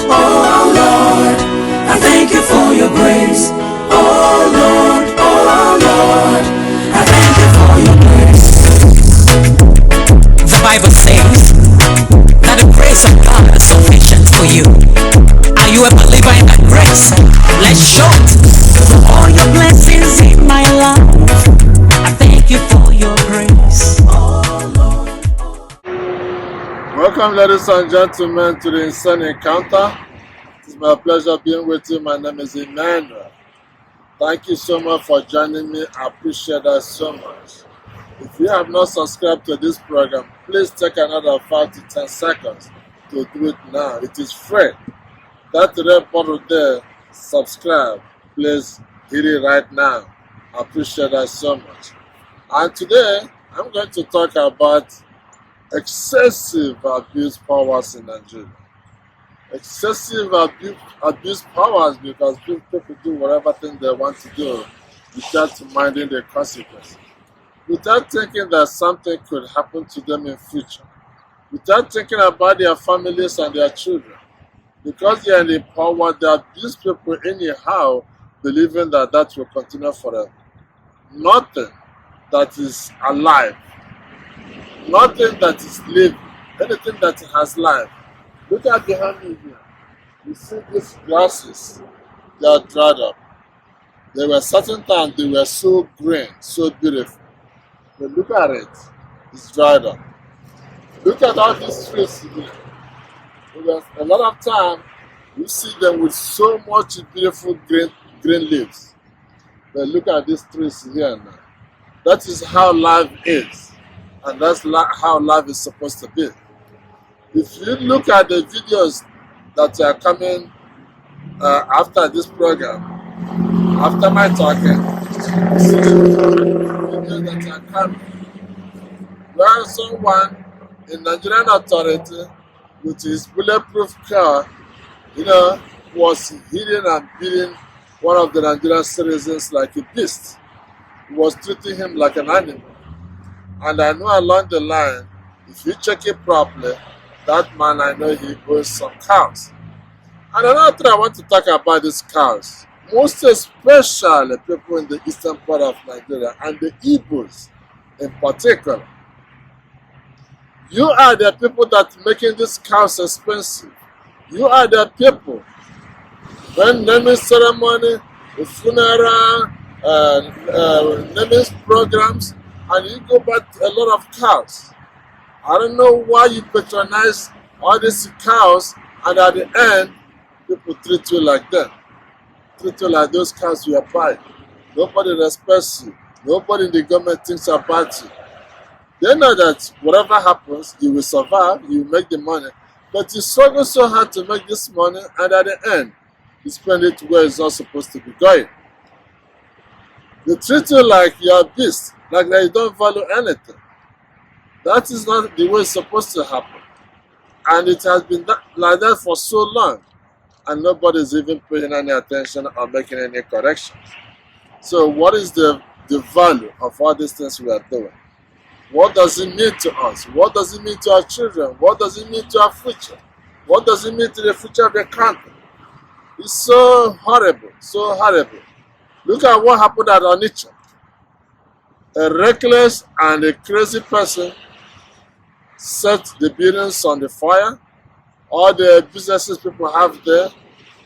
oh Lord, I thank you for your grace. Oh Lord, I thank you for your grace. The Bible says that the grace of God is sufficient for you. Are you a believer in that grace? Let's show it. For all your blessings in my life, I thank you for your grace. Welcome, ladies and gentlemen, to the Insane Encounter. It's my pleasure being with you. My name is Emmanuel. Thank you so much for joining me. I appreciate that so much. If you have not subscribed to this program, please take another 5 to 10 seconds to do it now. It is free. That red button there, subscribe. Please hit it right now. I appreciate that so much. And today, I'm going to talk about excessive abuse powers in Nigeria. Excessive abuse powers because people do whatever thing they want to do without minding the consequences, without thinking that something could happen to them in future, without thinking about their families and their children. Because they are in the power, they abuse people anyhow, believing that that will continue forever. Nothing that is alive, nothing that is living, anything that has life. Look at behind me here. You see these grasses, they are dried up. There were certain times they were so green, so beautiful. But look at it, it's dried up. Look at all these trees here. Because a lot of time you see them with so much beautiful green leaves. But look at these trees here now. That is how life is. And that's how life is supposed to be. If you look at the videos that are coming after this program, after my talking, see the videos that are coming, where someone in Nigerian authority with his bulletproof car, was hitting and beating one of the Nigerian citizens like a beast. He was treating him like an animal. And I know along the line, if you check it properly, that man, I know he owns some cows. And another thing I want to talk about is cows. Most especially people in the eastern part of Nigeria and the Igbos in particular. You are the people that making these cows expensive. You are the people. When naming ceremony, funeral, naming programs, and you go back a lot of cows. I don't know why you patronize all these cows, and at the end, people treat you like that. Treat you like those cows you are buying. Nobody respects you. Nobody in the government thinks about you. They know that whatever happens, you will survive, you will make the money. But you struggle so hard to make this money, and at the end, you spend it where it's not supposed to be going. They treat you like you're a beast, like they don't value anything. That is not the way it's supposed to happen. And it has been like that for so long. And nobody's even paying any attention or making any corrections. So what is the value of all these things we are doing? What does it mean to us? What does it mean to our children? What does it mean to our future? What does it mean to the future of the country? It's so horrible, so horrible. Look at what happened at Onitsha. A reckless and a crazy person set the buildings on the fire. All the businesses people have there,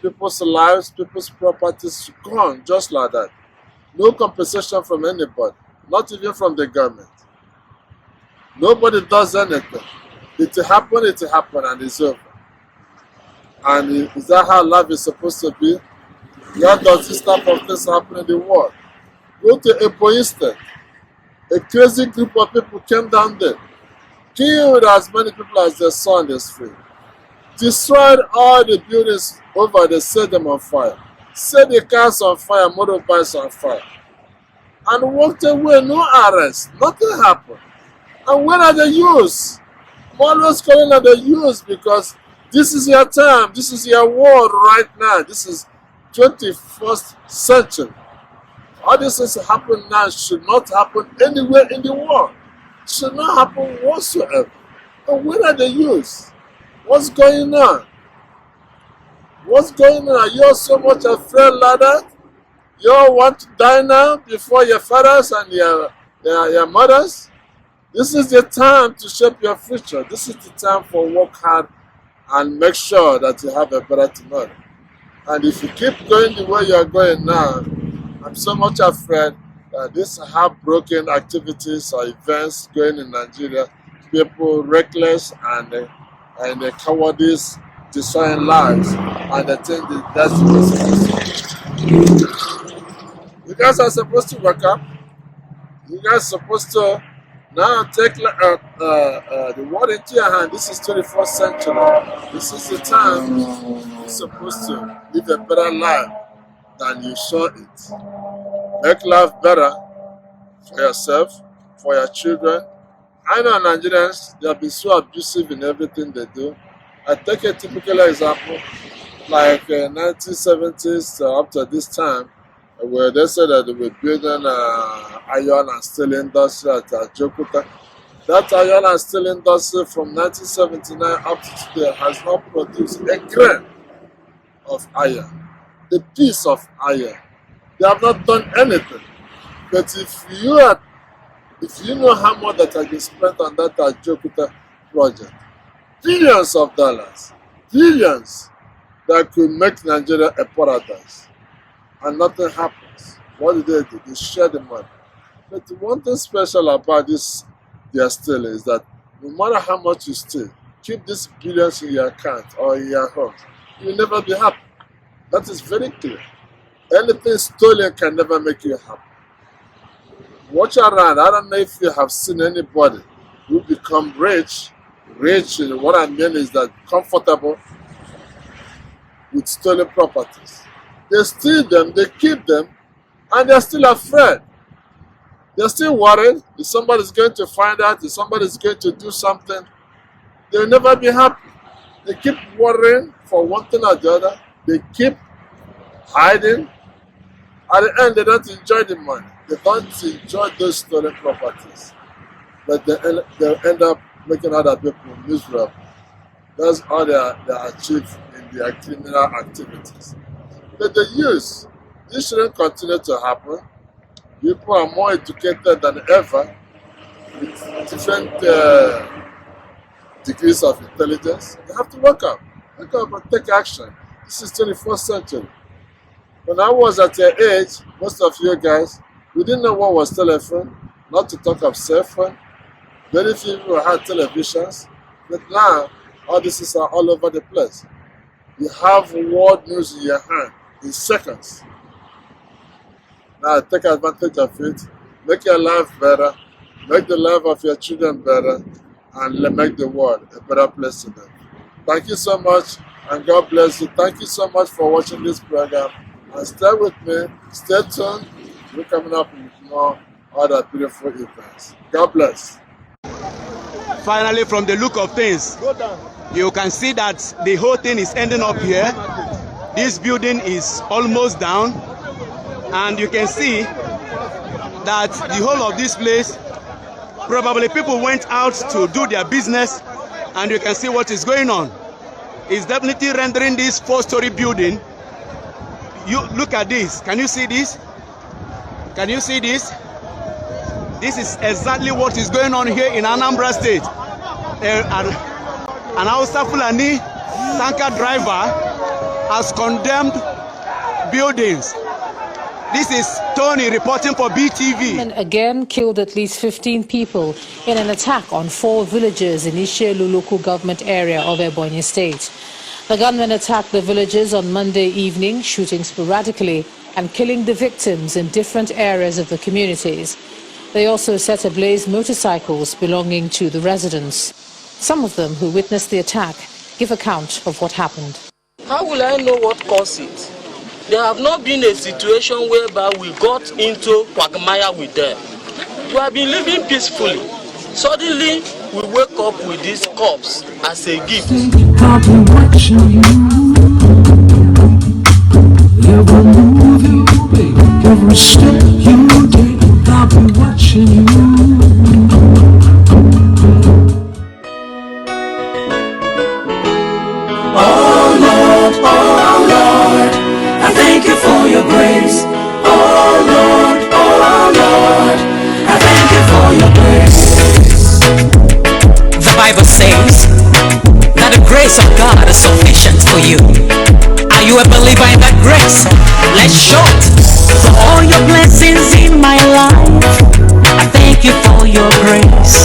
people's lives, people's properties gone just like that. No compensation from anybody, not even from the government. Nobody does anything. It happened, and it's over. And is that how life is supposed to be? Where does this type of things happen in the world? Go to Ebonyi State. A crazy group of people came down there, killed as many people as they saw on the street, destroyed all the buildings over there, set them on fire, set the cars on fire, motorbikes on fire, and walked away, no arrest, nothing happened. And when are they used? I'm always calling at the youth because this is your time, this is your world right now, this is 21st century. All this things happen now should not happen anywhere in the world. It should not happen whatsoever. And when are the youth? What's going on? What's going on? Are you all so much afraid like that? You all want to die now before your fathers and your mothers? This is the time to shape your future. This is the time for work hard and make sure that you have a better tomorrow. And if you keep going the way you are going now, I'm so much afraid that these heartbroken activities or events going in Nigeria, people reckless and cowardice, destroying lives, and they think that's the best. You guys are supposed to wake up. You guys are supposed to now take the world into your hand. This is 21st century. This is the time you're supposed to live a better life than you saw it. Make life better for yourself, for your children. I know Nigerians, they have been so abusive in everything they do. I take a typical example, like 1970s up to this time, where they said that they were building iron and steel industry at Jokuta. That iron and steel industry from 1979 up to today has not produced a grain of iron, a piece of iron. They have not done anything. But if you know how much that has been spent on that Jokuta project, billions of dollars, billions that could make Nigeria a paradise, and nothing happens. What do? They share the money. But the one thing special about this their steal is that no matter how much you steal, keep these billions in your account or in your house, you'll never be happy. That is very clear. Anything stolen can never make you happy. Watch around. I don't know if you have seen anybody who become rich. Rich, what I mean is that comfortable with stolen properties. They steal them, they keep them, and they're still afraid. They're still worried if somebody's going to find out, if somebody's going to do something. They'll never be happy. They keep worrying for one thing or the other. They keep hiding. At the end, they don't enjoy the money. They don't enjoy those stolen properties. But they'll end up making other people miserable. That's all they achieve in their criminal activities. But this shouldn't continue to happen. People are more educated than ever with different degrees of intelligence. They have to wake up and take action. This is 21st century. When I was at your age, most of you guys, we didn't know what was telephone, not to talk of cell phone. Very few people had televisions, but now all this is all over the place. You have world news in your hand in seconds. Now take advantage of it, make your life better, make the life of your children better, and make the world a better place to live. Thank you so much, and God bless you. Thank you so much for watching this program, and stay with me, stay tuned. We're coming up with more other beautiful events. God bless. Finally, from the look of things, you can see that the whole thing is ending up here. This building is almost down, and you can see that the whole of this place, probably people went out to do their business, and you can see what is going on. It's definitely rendering this 4-story building. You look at this. Can you see this? Can you see this? This is exactly what is going on here in Anambra State. An Hausa Fulani tanker driver has condemned buildings. This is Tony reporting for BTV. And again killed at least 15 people in an attack on 4 villages in Ishelu local government area of Ebonyi State. The gunmen attacked the villages on Monday evening, shooting sporadically and killing the victims in different areas of the communities. They also set ablaze motorcycles belonging to the residents. Some of them who witnessed the attack give account of what happened. How will I know what caused it? There have not been a situation whereby we got into quagmire with them. We have been living peacefully. Suddenly, we wake up with this corpse as a gift. I'll be watching you. Every move you make, every step you take, I'll be watching you. Oh Lord, oh grace of God is sufficient for you. Are you a believer in that grace? Let's show it. For all your blessings in my life, I thank you for your grace.